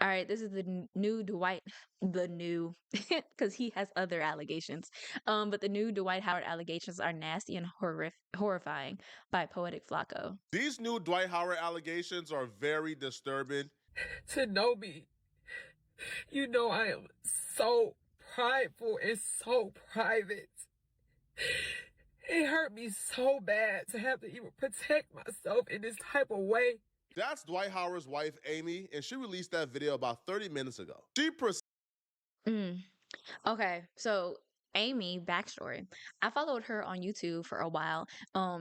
All right, this is the new Dwight, the new, because he has other allegations. But the new Dwight Howard allegations are nasty and horrifying by Poetic Flacco. These new Dwight Howard allegations are very disturbing. To know me, you know I am so prideful and so private. It hurt me so bad to have to even protect myself in this type of way. That's Dwight Howard's wife, Amy, and she released that video about 30 minutes ago. Mm. Okay, so Amy, backstory. I followed her on YouTube for a while.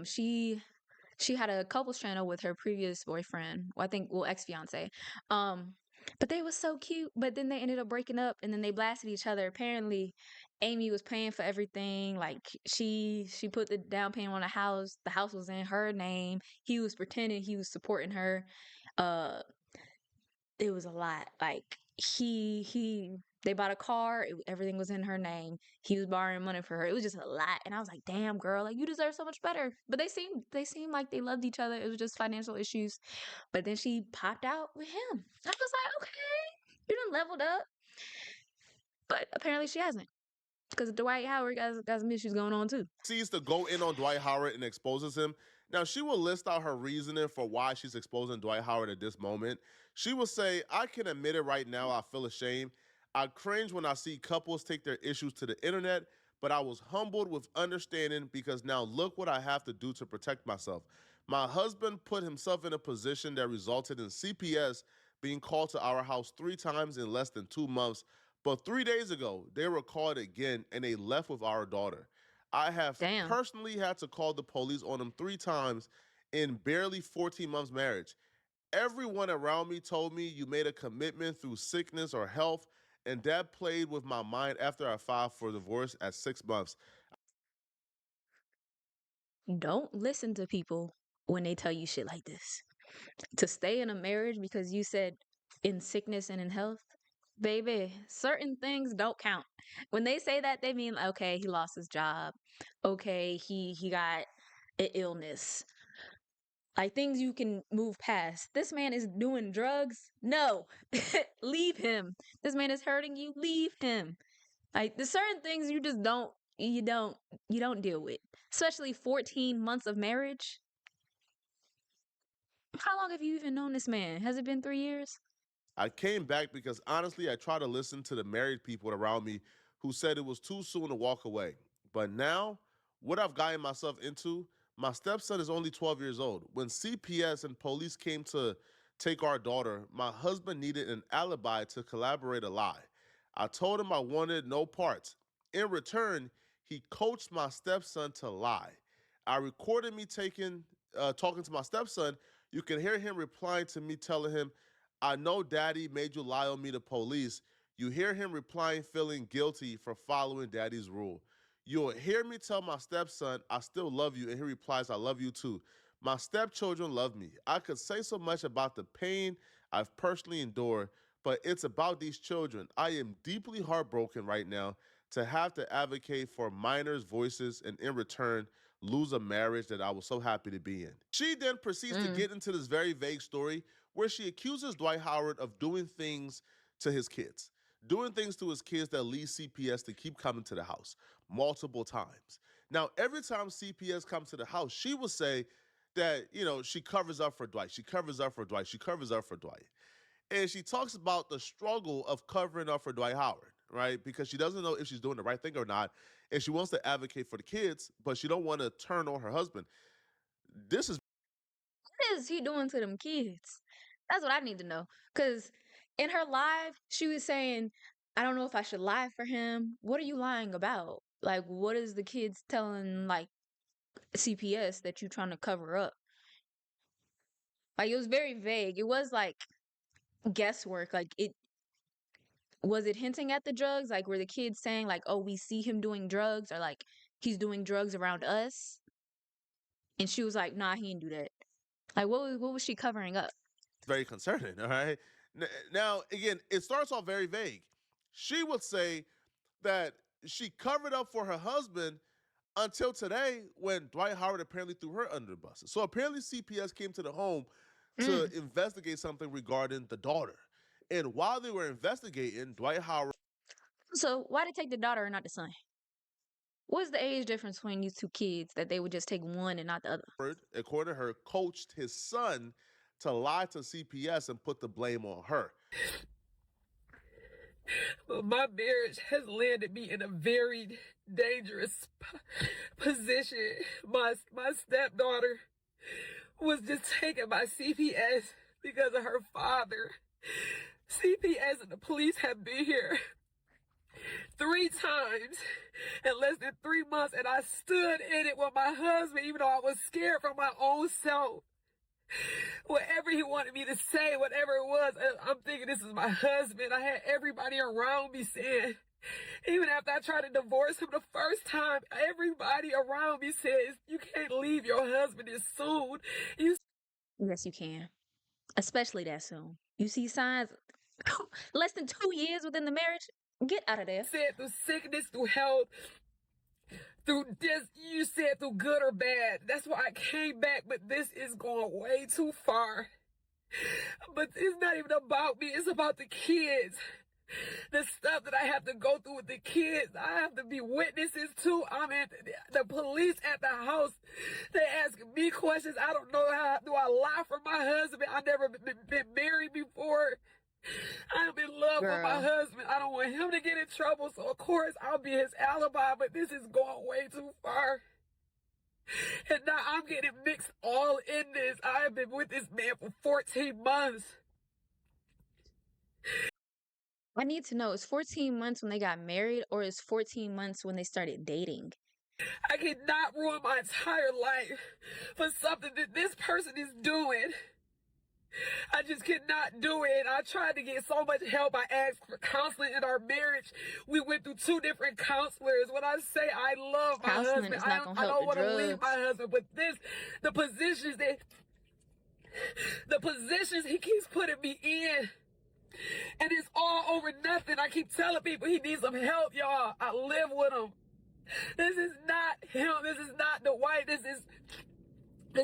She had a couples channel with her previous boyfriend, well, I think, well, ex-fiance. But they was so cute, but then they ended up breaking up and then they blasted each other. Apparently, Amy was paying for everything. Like she put the down payment on the house. The house was in her name. He was pretending he was supporting her. Uh it was a lot. Like he they bought a car, everything was in her name. He was borrowing money for her. It was just a lot. And I was like, damn girl, like you deserve so much better. But they seemed like they loved each other. It was just financial issues. But then she popped out with him. I was like, okay, you done leveled up. But apparently she hasn't. Because Dwight Howard got some issues going on too. Proceeds to go in on Dwight Howard and exposes him. Now, she will list out her reasoning for why she's exposing Dwight Howard at this moment. She will say, I can admit it right now, I feel ashamed. I cringe when I see couples take their issues to the internet, but I was humbled with understanding because now look what I have to do to protect myself. My husband put himself in a position that resulted in CPS being called to our house 3 times in less than 2 months. But 3 days ago, they were called again and they left with our daughter. I have Damn. personally had to call the police on him 3 times in barely 14 months marriage. Everyone around me told me you made a commitment through sickness or health, and that played with my mind after I filed for divorce at 6 months. Don't listen to people when they tell you shit like this. To stay in a marriage because you said in sickness and in health, baby, certain things don't count. When they say that, they mean okay, he lost his job. Okay, he got an illness. Like things you can move past. This man is doing drugs. No, leave him. This man is hurting you. Leave him. Like there's certain things you just don't deal with. Especially 14 months of marriage. How long have you even known this man? Has it been 3 years? I came back because honestly, I tried to listen to the married people around me who said it was too soon to walk away. But now, what I've gotten myself into, my stepson is only 12 years old. When CPS and police came to take our daughter, my husband needed an alibi to collaborate a lie. I told him I wanted no parts. In return, he coached my stepson to lie. I recorded me talking to my stepson. You can hear him replying to me, telling him, I know daddy made you lie on me to police. You hear him replying, feeling guilty for following daddy's rule. You'll hear me tell my stepson, I still love you, and he replies, I love you too. My stepchildren love me. I could say so much about the pain I've personally endured, but it's about these children. I am deeply heartbroken right now to have to advocate for minors' voices and in return lose a marriage that I was so happy to be in. She then proceeds to get into this very vague story where she accuses Dwight Howard of doing things to his kids, doing things to his kids that lead CPS to keep coming to the house multiple times. Now, every time CPS comes to the house, she will say that, she covers up for Dwight. She covers up for Dwight. She covers up for Dwight. And she talks about the struggle of covering up for Dwight Howard, right? Because she doesn't know if she's doing the right thing or not. And she wants to advocate for the kids, but she don't want to turn on her husband. This is What is he doing to them kids? That's what I need to know. Because in her live, she was saying, I don't know if I should lie for him. What are you lying about? Like, what is the kids telling, like, CPS that you're trying to cover up? Like, it was very vague. It was like guesswork. Like, was it hinting at the drugs? Like, were the kids saying, like, oh, we see him doing drugs, or like, he's doing drugs around us? And she was like, nah, he didn't do that. Like, what was she covering up? very concerning, all right? Now, again, it starts off very vague. She would say that she covered up for her husband until today when Dwight Howard apparently threw her under the bus. So apparently CPS came to the home to investigate something regarding the daughter. And while they were investigating, Dwight Howard, So why they take the daughter and not the son? What's the age difference between these two kids that they would just take one and not the other? according to her, coached his son to lie to CPS and put the blame on her. But my marriage has landed me in a very dangerous position. My stepdaughter was just taken by CPS because of her father. CPS and the police have been here 3 times in less than 3 months, and I stood in it with my husband, even though I was scared for my own self. Whatever he wanted me to say, whatever it was, I'm thinking this is my husband. I had everybody around me saying, even after I tried to divorce him the first time, everybody around me says, you can't leave your husband this soon. Yes, you can. Especially that soon. You see signs less than 2 years within the marriage, get out of there. Said through sickness, through health, through this, you said through good or bad. That's why I came back, but this is going way too far. But it's not even about me, it's about the kids. The stuff that I have to go through with the kids, I have to be witnesses to. I'm at the police at the house. They ask me questions. I don't know how do I lie for my husband. I've never been married before. I'm in love with my husband. I don't want him to get in trouble, so of course I'll be his alibi, but this is going way too far. And now I'm getting mixed all in this. I have been with this man for 14 months. I need to know, is 14 months when they got married or is 14 months when they started dating? I cannot ruin my entire life for something that this person is doing. I just cannot do it. I tried to get so much help. I asked for counseling in our marriage. We went through 2 different counselors. When I say I love my Counseling husband, is not gonna I help don't the want to leave drugs. my husband. But the positions he keeps putting me in, and it's all over nothing. I keep telling people he needs some help, y'all. I live with him. This is not him. This is not Dwight. This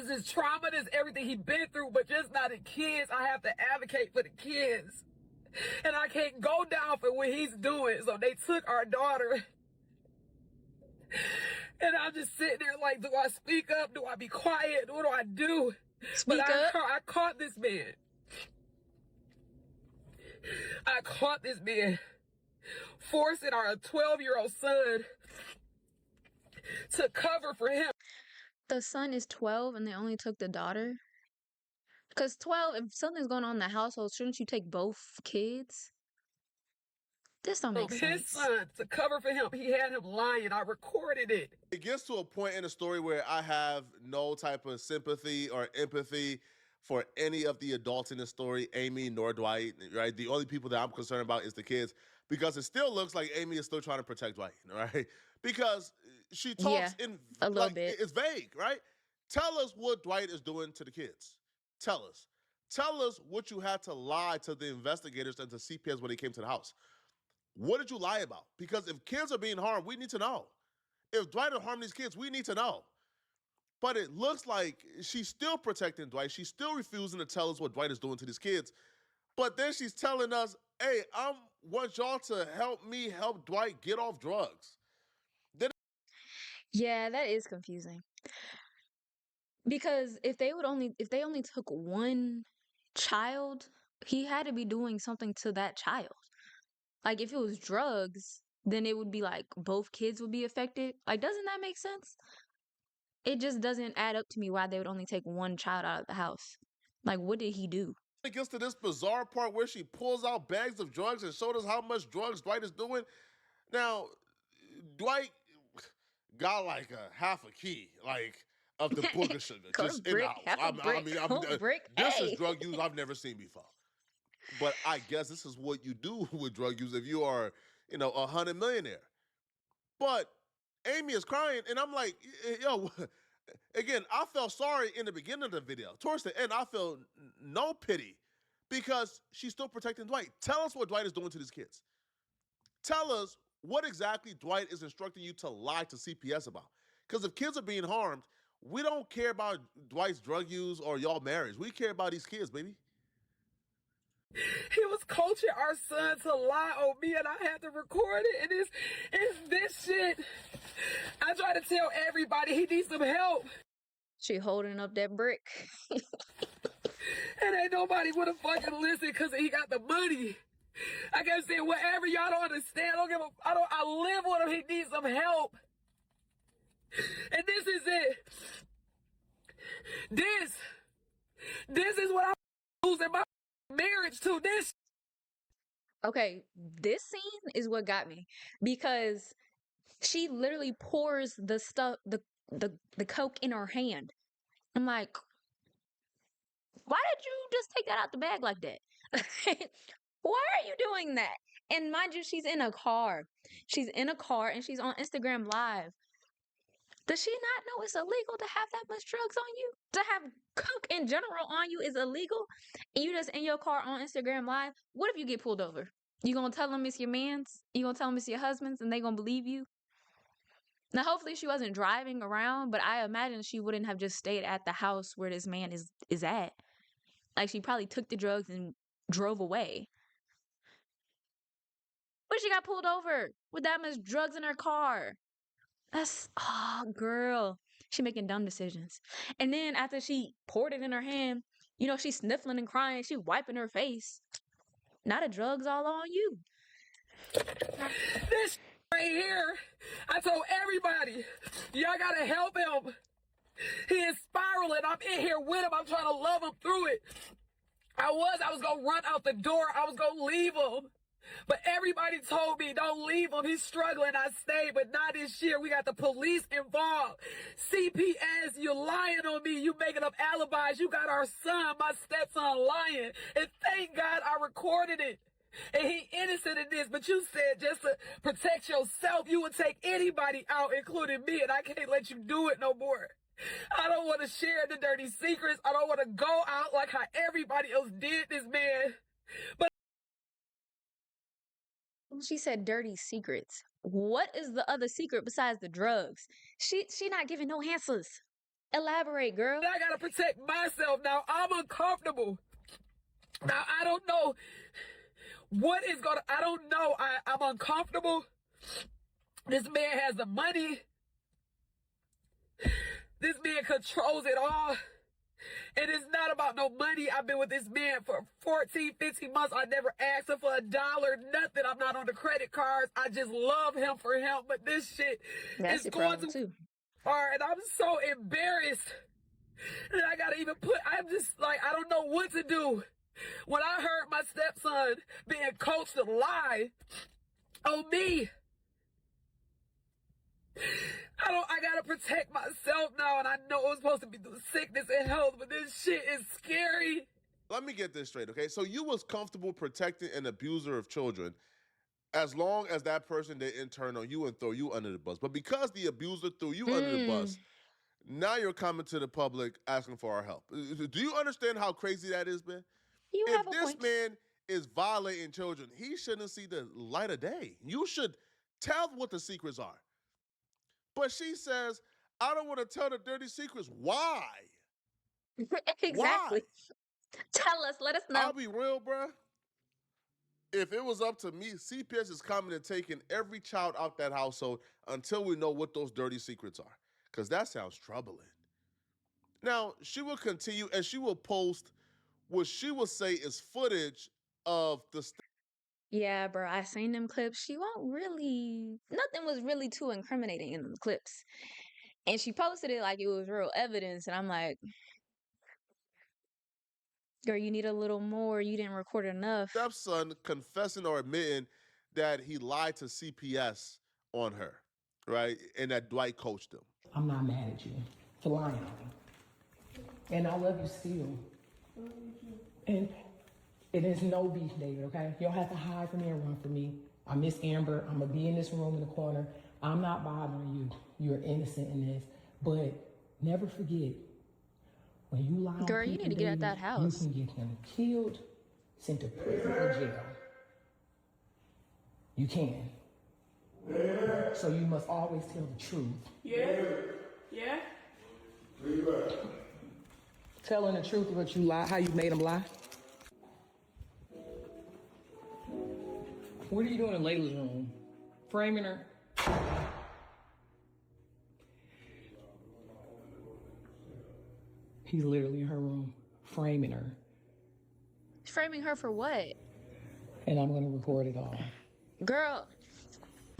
is trauma. This is everything he's been through, but just not the kids. I have to advocate for the kids. And I can't go down for what he's doing. So they took our daughter. And I'm just sitting there like, do I speak up? Do I be quiet? What do I do? Speak But up. I caught this man. I caught this man forcing our 12-year-old son to cover for him. The son is 12 and they only took the daughter? Because 12, if something's going on in the household, shouldn't you take both kids? This don't make His sense. son to cover for him. He had him lying. I recorded it. It gets to a point in the story where I have no type of sympathy or empathy for any of the adults in the story, Amy nor Dwight, right? The only people that I'm concerned about is the kids, because it still looks like Amy is still trying to protect Dwight, right? Because she talks in, a little like, bit. it's vague, right? Tell us what Dwight is doing to the kids. Tell us. Tell us what you had to lie to the investigators and to CPS when they came to the house. What did you lie about? Because if kids are being harmed, we need to know. If Dwight is harming these kids, we need to know. But it looks like she's still protecting Dwight. She's still refusing to tell us what Dwight is doing to these kids. But then she's telling us, hey, I want y'all to help me help Dwight get off drugs. Yeah, that is confusing. Because if they only took one child, he had to be doing something to that child. Like if it was drugs, then it would be like both kids would be affected. Like, doesn't that make sense? It just doesn't add up to me why they would only take one child out of the house. Like, what did he do? It gets to this bizarre part where she pulls out bags of drugs and showed us how much drugs Dwight is doing. Now, Dwight got like a half a key, like, of the book of sugar, just in the brick, house. half a brick, brick. This Hey. is drug use I've never seen before. But I guess this is what you do with drug use if you are, a 100 millionaire. But Amy is crying, and I'm like, yo, again, I felt sorry in the beginning of the video. Towards the end, I felt no pity because she's still protecting Dwight. Tell us what Dwight is doing to these kids. Tell us what exactly Dwight is instructing you to lie to CPS about. Because if kids are being harmed, we don't care about Dwight's drug use or y'all marriage. We care about these kids, baby. He was coaching our son to lie on me, and I had to record it. And it's this shit. I try to tell everybody he needs some help. She holding up that brick. And ain't nobody wanna fucking listen because he got the money. I kept saying, whatever, y'all don't understand. I live with him. He needs some help. And this is it. This is what I'm losing my marriage to. This. Okay, this scene is what got me because she literally pours the stuff, the coke in her hand. I'm like, why did you just take that out the bag like that? Why are you doing that? And mind you, she's in a car. She's in a car and she's on Instagram Live. Does she not know it's illegal to have that much drugs on you? To have coke in general on you is illegal? And you just in your car on Instagram Live? What if you get pulled over? You gonna tell them it's your man's? You gonna tell them it's your husband's and they gonna believe you? Now, hopefully she wasn't driving around, but I imagine she wouldn't have just stayed at the house where this man is at. Like, she probably took the drugs and drove away. But she got pulled over with that much drugs in her car. Oh, girl. She making dumb decisions. And then after she poured it in her hand, you know, she's sniffling and crying. She wiping her face. Now the drugs all on you. This right here, I told everybody, y'all gotta help him. He is spiraling. I'm in here with him. I'm trying to love him through it. I was gonna run out the door. I was gonna leave him. But everybody told me, don't leave him. He's struggling. I stayed, but not this year. We got the police involved. CPS, you're lying on me. You making up alibis. You got our son, my stepson, lying. And thank God I recorded it. And he innocent in this, but you said just to protect yourself, you would take anybody out, including me, and I can't let you do it no more. I don't want to share the dirty secrets. I don't want to go out like how everybody else did this, man. But She said dirty secrets. What is the other secret besides the drugs? She not giving no answers. Elaborate, girl. I gotta protect myself now. I'm uncomfortable. Now I don't know what is gonna. I don't know. I'm uncomfortable. This man has the money. This man controls it all. And it's not about no money. I've been with this man for 14, 15 months. I never asked him for $1, nothing. I'm not on the credit cards. I just love him for him. But this shit That's is your going problem too. far. And I'm so embarrassed that I gotta even I'm just like, I don't know what to do. When I heard my stepson being coached to lie on me, I gotta protect myself now, and I know it's supposed to be through sickness and health, but this shit is scary. Let me get this straight, okay? So you was comfortable protecting an abuser of children as long as that person didn't turn on you and throw you under the bus. But because the abuser threw you under the bus, now you're coming to the public asking for our help. Do you understand how crazy that is, man? You If have a this point. man is violating children, he shouldn't see the light of day. You should tell what the secrets are. But she says, I don't want to tell the dirty secrets. Why? Exactly. Why? Tell us. Let us know. I'll be real, bruh. If it was up to me, CPS is coming and taking every child out that household until we know what those dirty secrets are. Because that sounds troubling. Now, she will continue and she will post what she will say is footage of the Yeah, bro. I seen them clips. She won't really. Nothing was really too incriminating in them clips, and she posted it like it was real evidence. And I'm like, girl, you need a little more. You didn't record enough. stepson confessing or admitting that he lied to CPS on her, right? And that Dwight coached him. I'm not mad at you for lying on me. And I love you still. And it is no beef, David, okay? You don't have to hide from me and run from me. I miss Amber. I'm going to be in this room in the corner. I'm not bothering you. You're innocent in this. But never forget, when you lie on Girl, you people, need to get out David, that house. you can get them killed, sent to prison or jail. You can. So you must always tell the truth. Yeah? Yeah? Telling the truth of what you lie, how you made them lie. What are you doing in Layla's room? Framing her? He's literally in her room, framing her. Framing her for what? And I'm gonna record it all. Girl,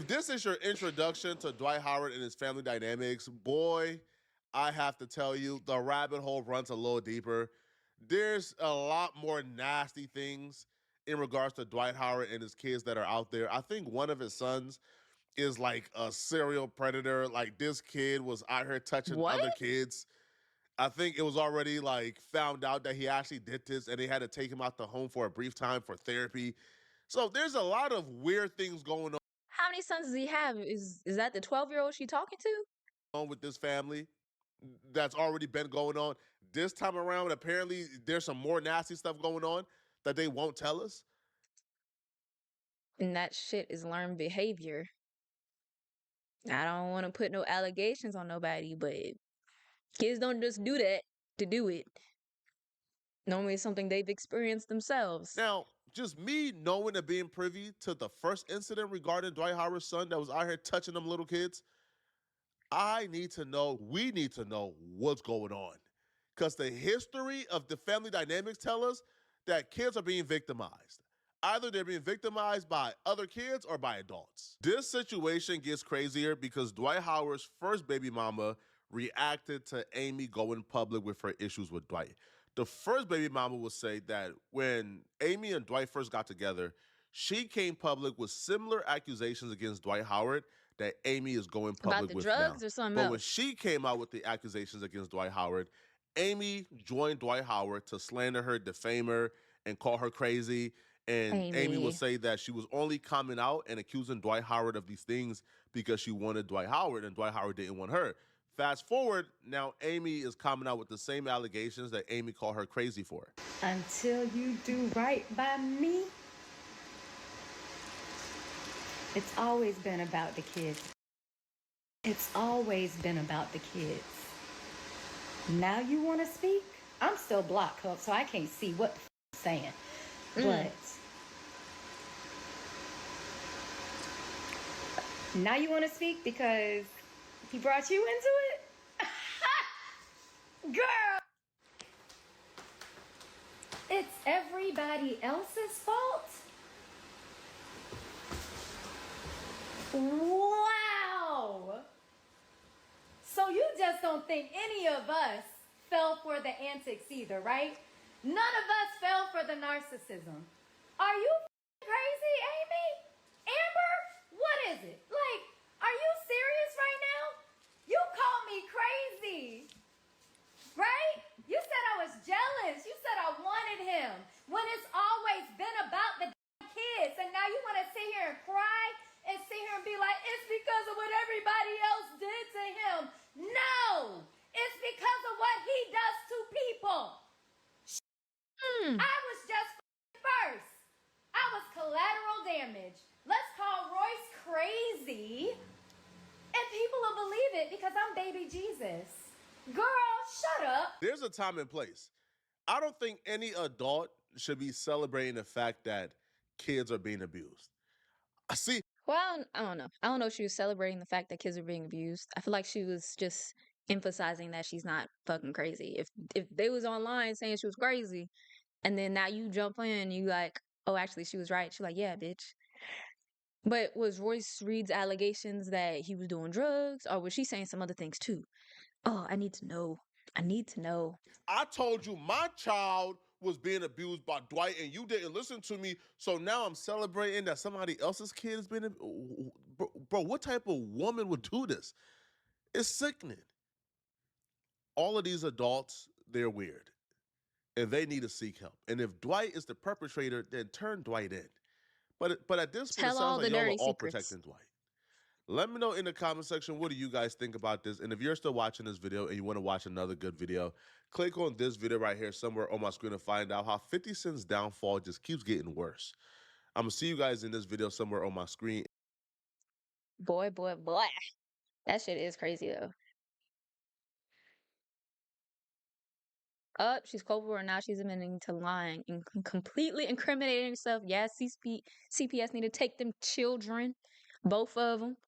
If this is your introduction to Dwight Howard and his family dynamics, boy, I have to tell you, the rabbit hole runs a little deeper. There's a lot more nasty things in regards to Dwight Howard and his kids that are out there. I think one of his sons is like a serial predator. Like this kid was out here touching what? other kids. I think it was already like found out that he actually did this and they had to take him out the home for a brief time for therapy. So there's a lot of weird things going How many sons does he have? Is that the 12-year-old she talking to? on with this family that's already been going on. This time around, apparently there's some more nasty stuff going on that they won't tell us. And that shit is learned behavior. I don't want to put no allegations on nobody, but kids don't just do that to do it. Normally it's something they've experienced themselves. Now, just me knowing and being privy to the first incident regarding Dwight Howard's son that was out here touching them little kids, I need to know, we need to know what's going on. Because the history of the family dynamics tell us that kids are being victimized. Either they're being victimized by other kids or by adults. This situation gets crazier because Dwight Howard's first baby mama reacted to Amy going public with her issues with Dwight. The first baby mama will say that when Amy and Dwight first got together, she came public with similar accusations against Dwight Howard that Amy is going About public the with now. drugs or something But when else? she came out with the accusations against Dwight Howard, Amy joined Dwight Howard to slander her, defame her, and call her crazy. And Amy will Amy. say that she was only coming out and accusing Dwight Howard of these things because she wanted Dwight Howard and Dwight Howard didn't want her. Fast forward, now Amy is coming out with the same allegations that Amy called her crazy for. Until you do right by me, it's always been about the kids. It's always been about the kids. Now you want to speak? I'm still blocked up, so I can't see what the you're saying. But now you want to speak because he brought you into it? Girl! It's everybody else's fault? Wow! So you just don't think any of us fell for the antics either, right? None of us fell for the narcissism. Are you crazy, Amy? Amber? What is it? Like, are you serious right now? You call me crazy, right? You said I was jealous. You said I wanted him when it's always been about the kids. And now you want to sit here and cry and sit here and be like, it's because of what everybody else did to him. No, it's because of what he does to people. I was just first. I was collateral damage. Let's call Royce crazy. And people will believe it because I'm baby Jesus. Girl, shut up. There's a time and place. I don't think any adult should be celebrating the fact that kids are being abused. I see. Well, I don't know. I don't know if she was celebrating the fact that kids are being abused. I feel like she was just emphasizing that she's not fucking crazy. If they was online saying she was crazy, and then now you jump in and you like, oh, actually she was right. She's like, yeah, bitch. But was Royce Reed's allegations that he was doing drugs, or was she saying some other things too? Oh, I need to know. I need to know. I told you my child was being abused by Dwight and you didn't listen to me. So now I'm celebrating that somebody else's kid has been. Bro, what type of woman would do this? It's sickening. All of these adults, they're weird and they need to seek help. And if Dwight is the perpetrator, then turn Dwight in. But at this point, it Tell all sounds the like y'all are dirty all secrets. protecting Dwight. Let me know in the comment section, what do you guys think about this? And if you're still watching this video and you want to watch another good video, click on this video right here somewhere on my screen to find out how 50 Cent's downfall just keeps getting worse. I'm going to see you guys in this video somewhere on my screen. Boy, boy, boy. That shit is crazy though. Up, she's culpable, and now she's admitting to lying and completely incriminating herself. Yes, CPS need to take them children, both of them.